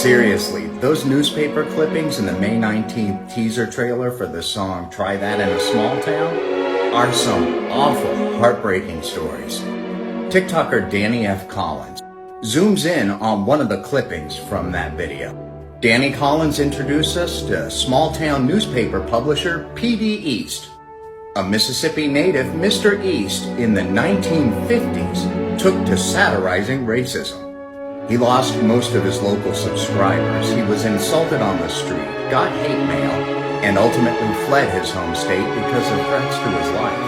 Seriously, those newspaper clippings in the May 19th teaser trailer for the song Try That in a Small Town are some awful, heartbreaking stories. TikToker Danny F. Collins zooms in on one of the clippings from that video. Danny Collins introduced us to small-town newspaper publisher P.D. East. A Mississippi native, Mr. East, in the 1950s, took to satirizing racism. He lost most of his local subscribers, he was insulted on the street, got hate mail, and ultimately fled his home state because of threats to his life.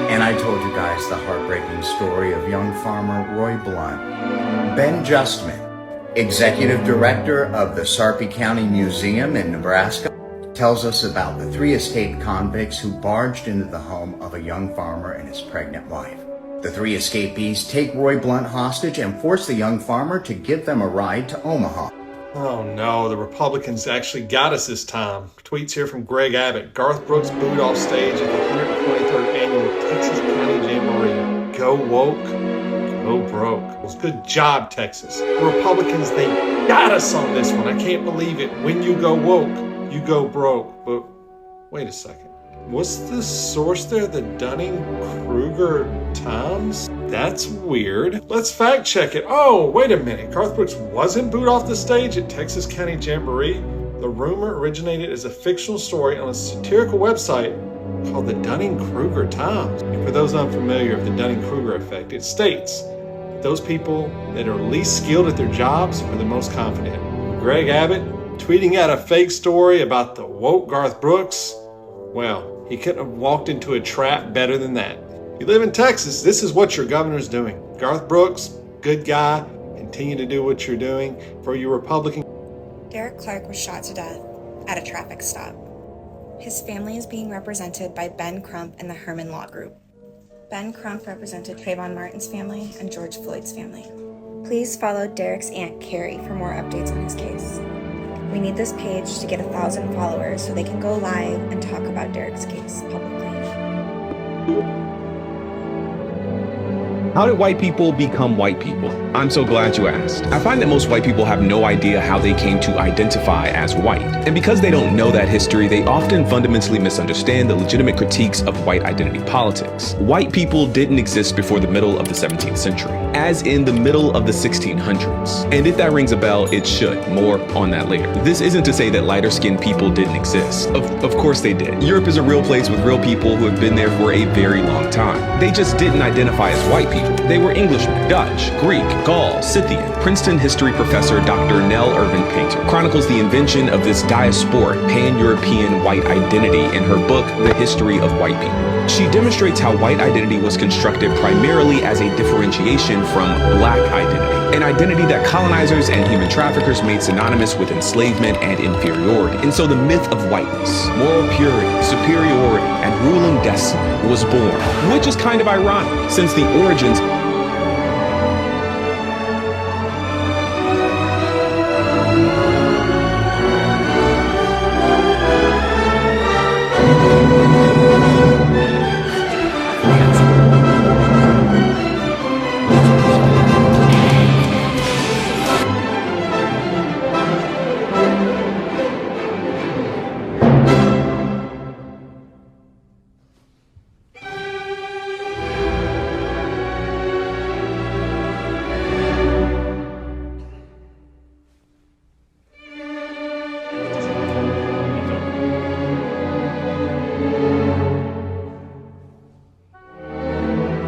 And I told you guys the heartbreaking story of young farmer Roy Blunt. Ben Justman, executive director of the Sarpy County Museum in Nebraska, tells us about the 3 escaped convicts who barged into the home of a young farmer and his pregnant wife. The 3 escapees take Roy Blunt hostage and force the young farmer to give them a ride to Omaha. Oh no, the Republicans actually got us this time. Tweets here from Greg Abbott. Garth Brooks booed off stage at the 123rd Annual Texas County Jamboree. Go woke, go broke. Well, good job, Texas. The Republicans, they got us on this one. I can't believe it. When you go woke, you go broke. But wait a second. What's the source there? The Dunning-Kruger Times? That's weird. Let's fact check it. Oh, wait a minute. Garth Brooks wasn't booed off the stage at Texas County Jamboree. The rumor originated as a fictional story on a satirical website called the Dunning-Kruger Times. And for those unfamiliar with the Dunning-Kruger effect, it states that those people that are least skilled at their jobs are the most confident. Greg Abbott tweeting out a fake story about the woke Garth Brooks. Well, he couldn't have walked into a trap better than that. You live in Texas, this is what your governor's doing. Garth Brooks, good guy, continue to do what you're doing. For your Republican... Derek Clark was shot to death at a traffic stop. His family is being represented by Ben Crump and the Herman Law Group. Ben Crump represented Trayvon Martin's family and George Floyd's family. Please follow Derek's aunt Carrie for more updates on his case. We need this page to get 1,000 followers so they can go live and talk about Derek's case publicly. How did white people become white people? I'm so glad you asked. I find that most white people have no idea how they came to identify as white. And because they don't know that history, they often fundamentally misunderstand the legitimate critiques of white identity politics. White people didn't exist before the middle of the 17th century, as in the middle of the 1600s. And if that rings a bell, it should. More on that later. This isn't to say that lighter-skinned people didn't exist. Of course they did. Europe is a real place with real people who have been there for a very long time. They just didn't identify as white people. They were Englishmen, Dutch, Greek, Gaul, Scythian. Princeton history professor Dr. Nell Irvin Painter chronicles the invention of this diasporic pan-European white identity in her book, The History of White People. She demonstrates how white identity was constructed primarily as a differentiation from black identity, an identity that colonizers and human traffickers made synonymous with enslavement and inferiority. And so the myth of whiteness, moral purity, superiority, and ruling destiny was born, which is kind of ironic, since the origins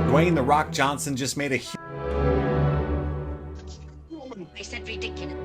Dwayne "The Rock" Johnson just made a huge... I said ridiculous.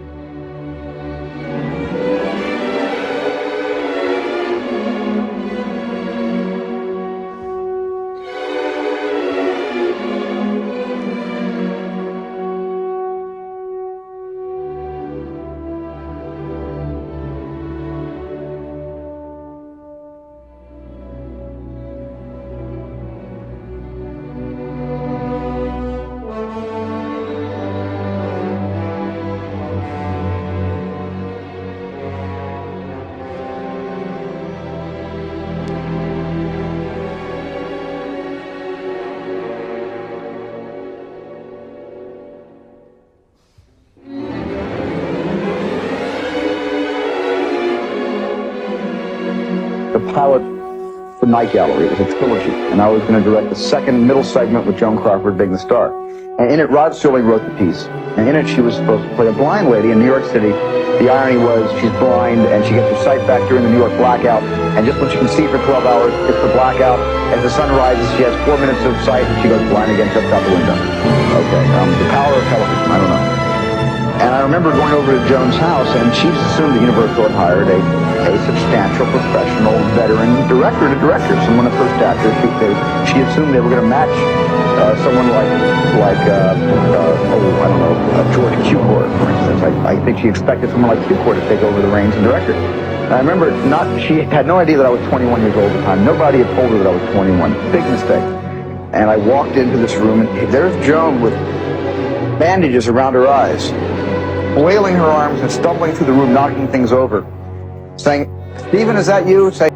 pilot for Night Gallery. It was a trilogy, and I was going to direct the second middle segment with Joan Crawford being the star. And in it, Rod Serling wrote the piece. And in it, she was supposed to play a blind lady in New York City. The irony was she's blind, and she gets her sight back during the New York blackout. And just when she can see for 12 hours, it's the blackout. As the sun rises, she has 4 minutes of sight, and she goes blind again, just out the window. Okay, the power of television, I don't know. And I remember going over to Joan's house, and she assumed that Universal had hired a substantial, professional, veteran director to direct her, someone of her stature. She assumed they were going to match someone like George Cukor, for instance. I think she expected someone like Cukor to take over the reins and direct her. And I remember she had no idea that I was 21 years old at the time. Nobody had told her that I was 21. Big mistake. And I walked into this room, and there's Joan with bandages around her eyes, flailing her arms and stumbling through the room, knocking things over, saying, "Stephen, is that you?" Say,